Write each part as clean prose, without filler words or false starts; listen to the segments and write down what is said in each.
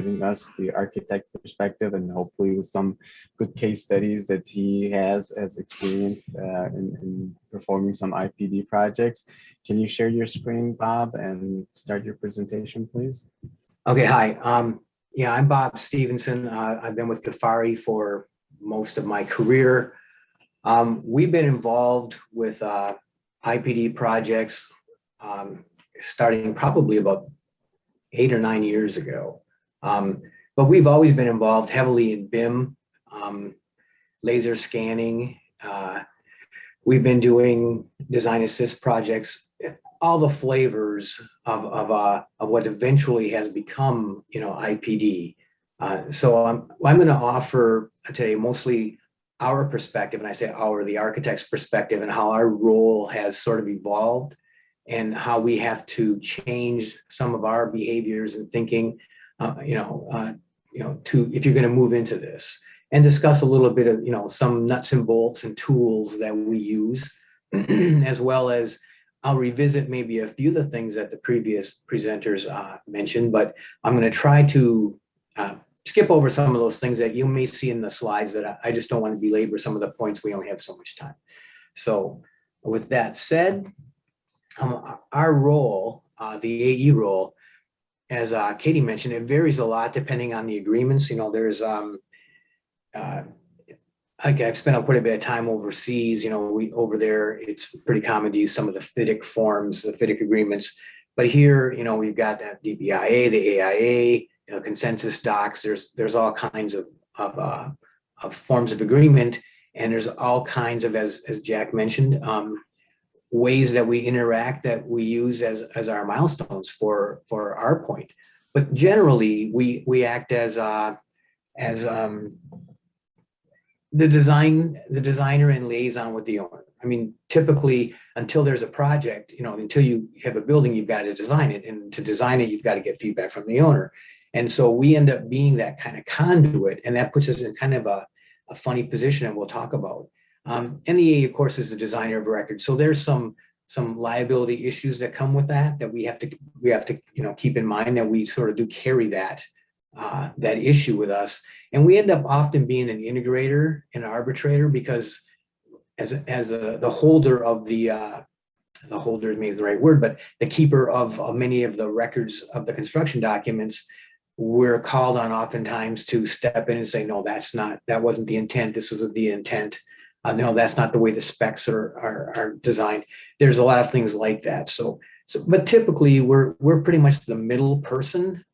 giving us the architect perspective and hopefully with some good case studies that he has as experience in performing some IPD projects. Can you share your screen, Bob, and start your presentation, please? Okay, hi. Yeah, I'm Bob Stevenson. I've been with Ghafari for most of my career. We've been involved with IPD projects starting probably about 8 or 9 years ago. But we've always been involved heavily in BIM, laser scanning. We've been doing design assist projects, all the flavors of what eventually has become, IPD. So I'm going to offer today mostly our perspective, and I say our, the architect's perspective, and how our role has sort of evolved and how we have to change some of our behaviors and thinking, if you're going to move into this, and discuss a little bit of, some nuts and bolts and tools that we use, as well as I'll revisit maybe a few of the things that the previous presenters mentioned, but I'm going to try to skip over some of those things that you may see in the slides that I just don't want to belabor some of the points. We only have so much time. So with that said, our role, the AE role, as Katie mentioned, it varies a lot depending on the agreements. There's I've spent quite a bit of time overseas. Over there, it's pretty common to use some of the FIDIC forms, the FIDIC agreements. But here, we've got that DBIA, the AIA, consensus docs. There's all kinds of forms of agreement, and there's all kinds of, as Jack mentioned, ways that we interact that we use as our milestones for our point. But generally, we act as the designer and liaison with the owner. I mean, typically, until there's a project, until you have a building, you've got to design it. And to design it, you've got to get feedback from the owner. And so we end up being that kind of conduit, and that puts us in kind of a funny position, and we'll talk about. NEA, of course, is the designer of record. So there's some liability issues that come with that we have to keep in mind, that we sort of do carry that issue with us. And we end up often being an integrator and an arbitrator, because as the holder of the holder may be the right word, but the keeper of many of the records of the construction documents, we're called on oftentimes to step in and say, no, that wasn't the intent. This was the intent. No, that's not the way the specs are designed. There's a lot of things like that. But typically we're pretty much the middle person.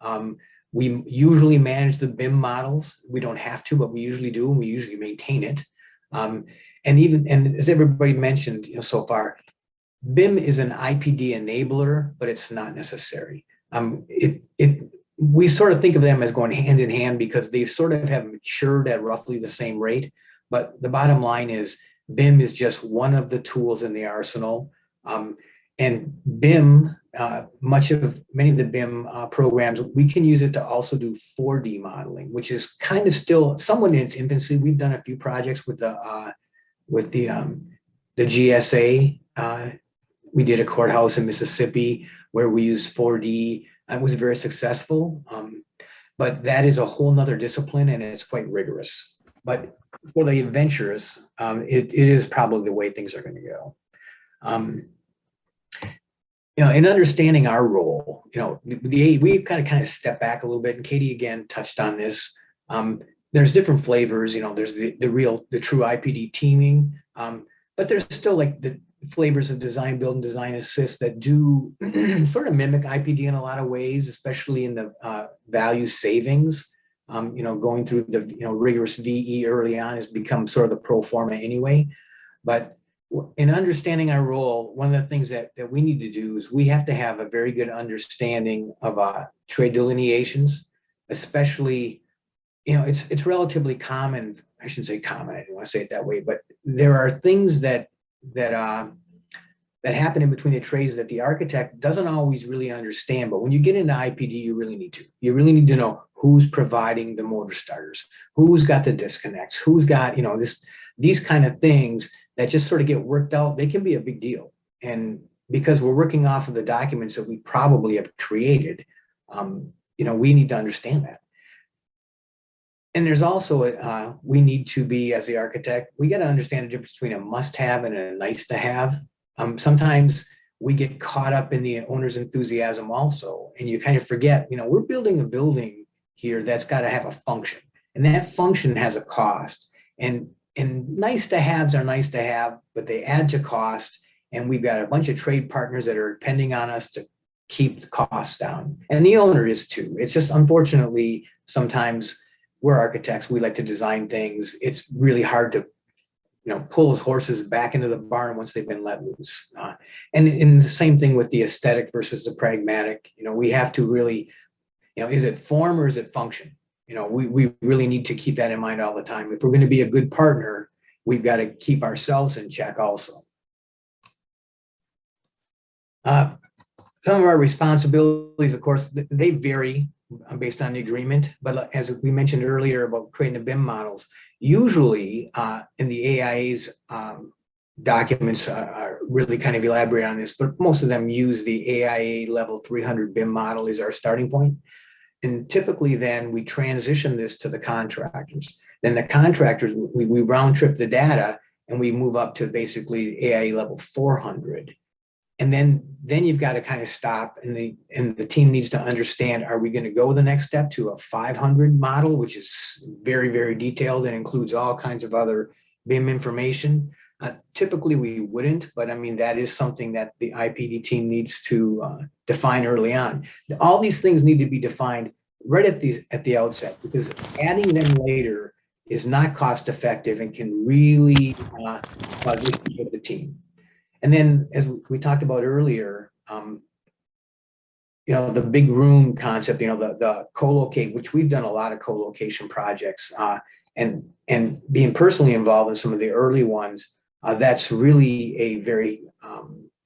We usually manage the BIM models. We don't have to, but we usually do, and we usually maintain it. And as everybody mentioned, so far, BIM is an IPD enabler, but it's not necessary. We sort of think of them as going hand in hand because they sort of have matured at roughly the same rate. But the bottom line is BIM is just one of the tools in the arsenal. And BIM, many of the BIM programs, we can use it to also do 4D modeling, which is kind of still somewhat in its infancy. We've done a few projects with the GSA. We did a courthouse in Mississippi where we used 4D. It was very successful, but that is a whole nother discipline, and it's quite rigorous. But for the adventurous, it is probably the way things are going to go. In understanding our role, we kind of step back a little bit, and Katie again touched on this. There's different flavors. There's the true IPD teaming, but there's still like the flavors of design, build, and design assist that do sort of mimic IPD in a lot of ways, especially in the value savings. Going through the rigorous VE early on has become sort of the pro forma anyway. But in understanding our role, one of the things that we need to do is we have to have a very good understanding of trade delineations, especially, it's relatively common. I shouldn't say common, I don't want to say it that way, but there are things that happen in between the trades that the architect doesn't always really understand. But when you get into IPD, you really need to. You really need to know who's providing the motor starters, who's got the disconnects, who's got, these kind of things that just sort of get worked out. They can be a big deal. And because we're working off of the documents that we probably have created, we need to understand that. And there's also, we need to be, as the architect, we got to understand the difference between a must-have and a nice-to-have. Sometimes we get caught up in the owner's enthusiasm also, and you kind of forget, we're building a building here that's got to have a function, and that function has a cost. And nice-to-haves are nice to have, but they add to cost, and we've got a bunch of trade partners that are depending on us to keep the costs down, and the owner is too. It's just, unfortunately, sometimes we're architects, we like to design things. It's really hard to, pull those horses back into the barn once they've been let loose. And the same thing with the aesthetic versus the pragmatic. We have to really, is it form or is it function? We really need to keep that in mind all the time. If we're going to be a good partner, we've got to keep ourselves in check also. Some of our responsibilities, of course, they vary based on the agreement. But as we mentioned earlier about creating the BIM models, usually in the AIA's documents are really kind of elaborate on this, but most of them use the AIA level 300 BIM model as our starting point. And typically then we transition this to the contractors. Then the contractors, we round trip the data and we move up to basically AIA level 400. And then you've got to kind of stop, and the team needs to understand, are we going to go the next step to a 500 model, which is very, very detailed and includes all kinds of other BIM information? Typically we wouldn't, but I mean, that is something that the IPD team needs to define early on. All these things need to be defined right at the outset, because adding them later is not cost effective and can really cause issues with the team. And then, as we talked about earlier, the big room concept, the co-locate, which we've done a lot of co-location projects, and being personally involved in some of the early ones, that's really a very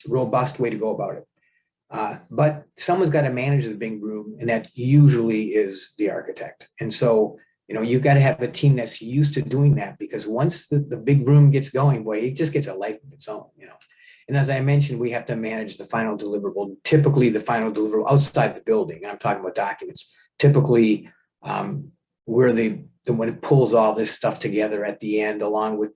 robust way to go about it. But someone's got to manage the big room, and that usually is the architect. And so, you've got to have a team that's used to doing that, because once the big room gets going, boy, it just gets a life of its own, And as I mentioned, we have to manage the final deliverable, typically the final deliverable outside the building. I'm talking about documents. Typically, we're the one that pulls all this stuff together at the end, along with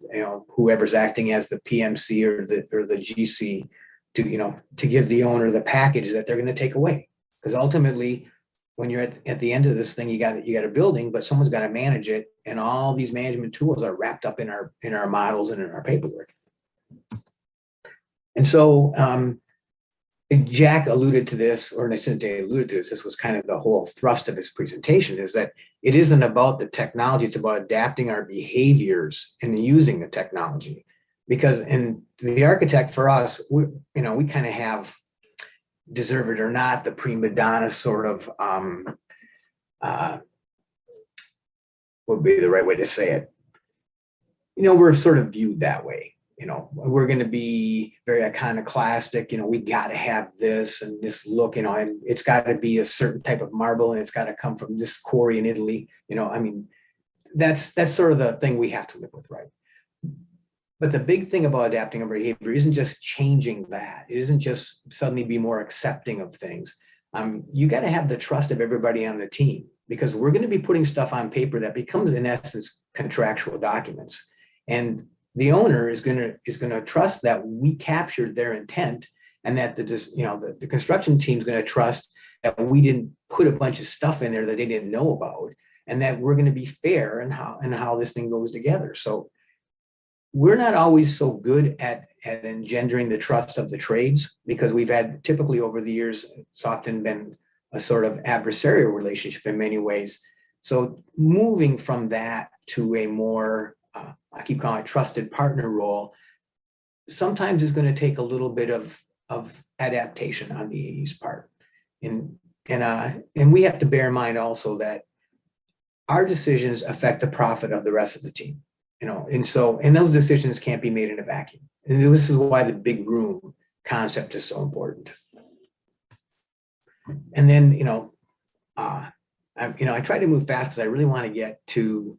whoever's acting as the PMC or the GC to give the owner the package that they're going to take away. Because ultimately, when you're at the end of this thing, you got a building, but someone's got to manage it, and all these management tools are wrapped up in our models and in our paperwork. And so Jack alluded to this, or Nascente alluded to this. This was kind of the whole thrust of his presentation, is that it isn't about the technology, it's about adapting our behaviors and using the technology. Because in the architect, for us, we kind of have, deserve it or not, the prima donna sort of, would be the right way to say it. We're sort of viewed that way. We're going to be very iconoclastic. We got to have this and this look, and it's got to be a certain type of marble, and it's got to come from this quarry in Italy. That's sort of the thing we have to live with, right? But the big thing about adapting our behavior isn't just changing that. It isn't just suddenly be more accepting of things. You got to have the trust of everybody on the team, because we're going to be putting stuff on paper that becomes, in essence, contractual documents. And the owner is going to trust that we captured their intent, and that the construction team is going to trust that we didn't put a bunch of stuff in there that they didn't know about, and that we're going to be fair in how this thing goes together. So we're not always so good at engendering the trust of the trades, because we've had, typically over the years, it's often been a sort of adversarial relationship in many ways. So moving from that to a more I keep calling it trusted partner role, sometimes is going to take a little bit of adaptation on the AE's part. And we have to bear in mind also that our decisions affect the profit of the rest of the team, and those decisions can't be made in a vacuum. And this is why the big room concept is so important. And then, I try to move fast because I really want to get to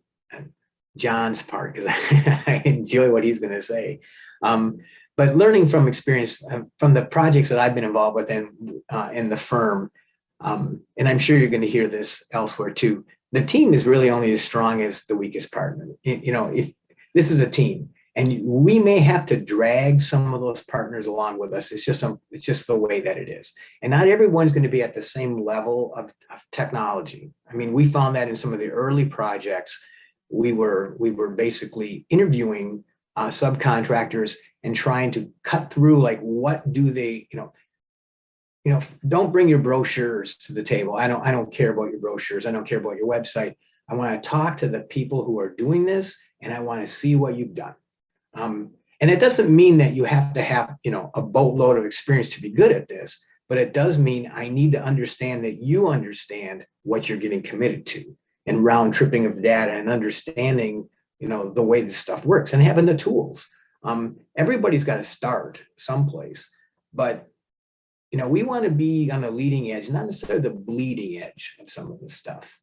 John's part, because I enjoy what he's going to say. But learning from experience from the projects that I've been involved with in the firm, and I'm sure you're going to hear this elsewhere too, the team is really only as strong as the weakest partner. If this is a team, and we may have to drag some of those partners along with us. It's just the way that it is. And not everyone's going to be at the same level of technology. I mean, we found that in some of the early projects, we were basically interviewing subcontractors and trying to cut through, like, what do they, don't bring your brochures to the table. I don't care about your brochures. I don't care about your website. I want to talk to the people who are doing this, and I want to see what you've done. And it doesn't mean that you have to have, a boatload of experience to be good at this, but it does mean I need to understand that you understand what you're getting committed to, and round tripping of data and understanding, the way this stuff works, and having the tools. Everybody's got to start someplace, but, we want to be on the leading edge, not necessarily the bleeding edge of some of this stuff,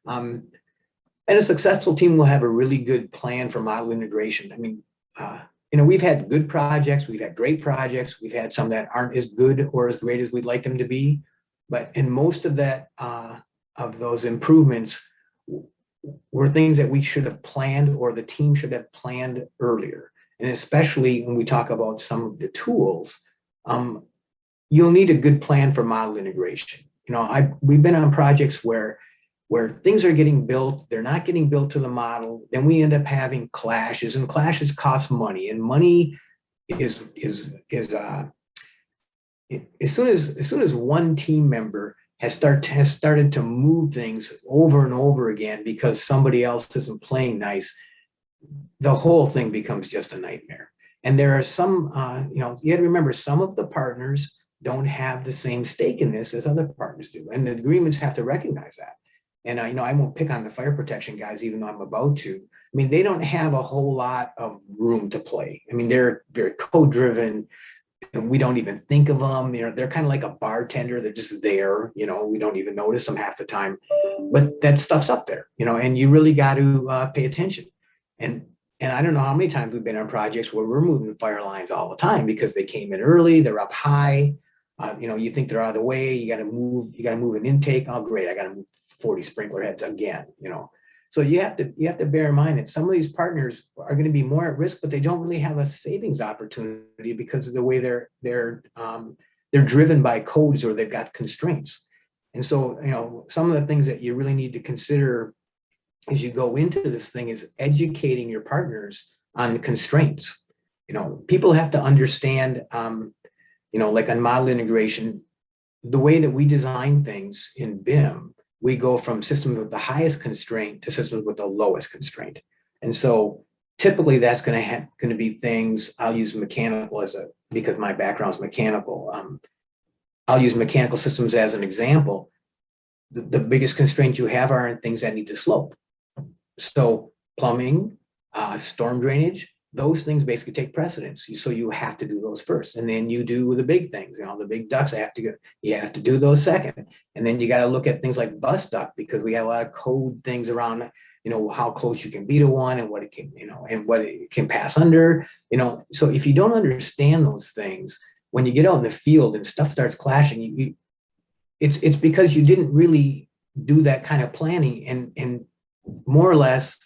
And a successful team will have a really good plan for model integration. I mean, we've had good projects, we've had great projects, we've had some that aren't as good or as great as we'd like them to be. But in most of that, of those improvements were things that we should have planned, or the team should have planned earlier. And especially when we talk about some of the tools, you'll need a good plan for model integration. We've been on projects where things are getting built, they're not getting built to the model, then we end up having clashes, and clashes cost money, and money is as soon as one team member has started to move things over and over again because somebody else isn't playing nice, the whole thing becomes just a nightmare. And there are some, you got to remember, some of the partners don't have the same stake in this as other partners do, and the agreements have to recognize that. And I won't pick on the fire protection guys, even though I'm about to. I mean, they don't have a whole lot of room to play. I mean, they're very code-driven, and we don't even think of them. They're kind of like a bartender. They're just there. We don't even notice them half the time. But that stuff's up there, and you really got to pay attention. And I don't know how many times we've been on projects where we're moving fire lines all the time because they came in early, they're up high. You think they're out of the way. You got to move an intake. Oh, great! I got to move 40 sprinkler heads again. So you have to bear in mind that some of these partners are going to be more at risk, but they don't really have a savings opportunity because of the way they're driven by codes, or they've got constraints. And so some of the things that you really need to consider as you go into this thing is educating your partners on the constraints. People have to understand. Like on model integration, the way that we design things in BIM, we go from systems with the highest constraint to systems with the lowest constraint. And so typically that's going to be things, I'll use mechanical because my background is mechanical. I'll use mechanical systems as an example. The biggest constraints you have are in things that need to slope. So plumbing, storm drainage, those things basically take precedence. So you have to do those first. And then you do the big things, the big ducts you have to do those second. And then you got to look at things like bus duct, because we have a lot of code things around, how close you can be to one and what it can, and what it can pass under, So if you don't understand those things, when you get out in the field and stuff starts clashing, it's because you didn't really do that kind of planning and more or less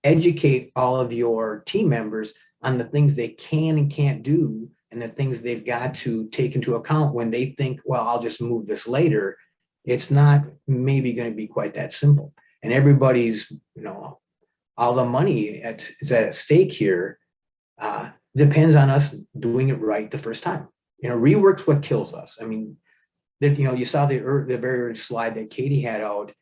educate all of your team members on the things they can and can't do, and the things they've got to take into account when they think, well, I'll just move this later. It's not maybe going to be quite that simple. And everybody's, all the money is at stake here depends on us doing it right the first time. Rework's what kills us. I mean, you saw the very early slide that Katie had out,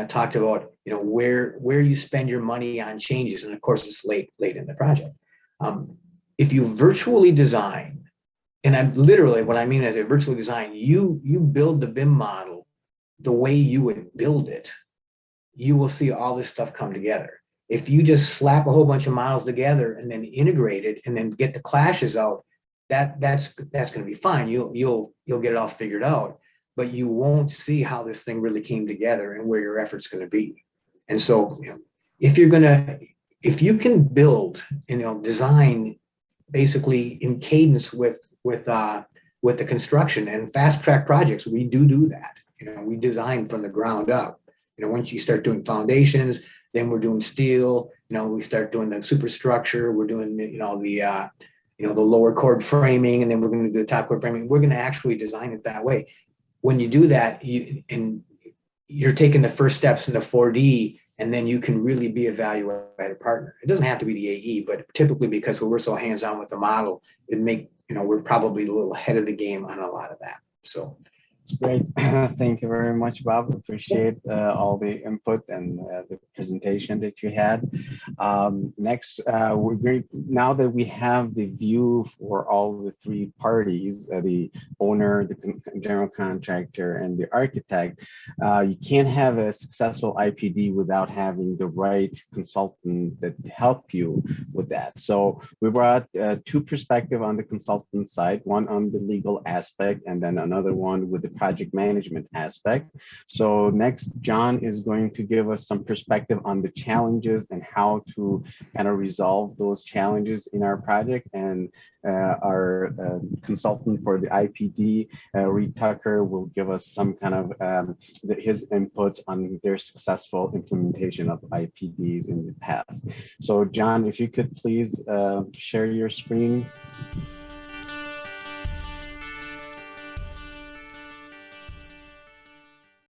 talked about, where you spend your money on changes. And of course, it's late in the project. If you virtually design, and I'm literally, what I mean as a virtual design, you build the BIM model the way you would build it, you will see all this stuff come together. If you just slap a whole bunch of models together and then integrate it and then get the clashes out, that's going to be fine. You'll get it all figured out, but you won't see how this thing really came together and where your effort's going to be. And so, if you can build, design basically in cadence with the construction and fast track projects, we do that. We design from the ground up. once you start doing foundations, then we're doing steel, we start doing the superstructure, we're doing, the lower chord framing, and then we're going to do the top chord framing. We're going to actually design it that way. When you do that, you're taking the first steps into 4D, and then you can really be a value-added partner. It doesn't have to be the AE, but typically because we're so hands-on with the model, we're probably a little ahead of the game on a lot of that. So it's great. Thank you very much, Bob. Appreciate all the input and the presentation that you had. Next, we're going, now that we have the view for all the three parties, the owner, the general contractor, and the architect, you can't have a successful IPD without having the right consultant that help you with that. So we brought two perspectives on the consultant side, one on the legal aspect, and then another one with the project management aspect. So next, John is going to give us some perspective on the challenges and how to kind of resolve those challenges in our project. And our consultant for the IPD, Reed Tucker, will give us some kind of his inputs on their successful implementation of IPDs in the past. So John, if you could please share your screen.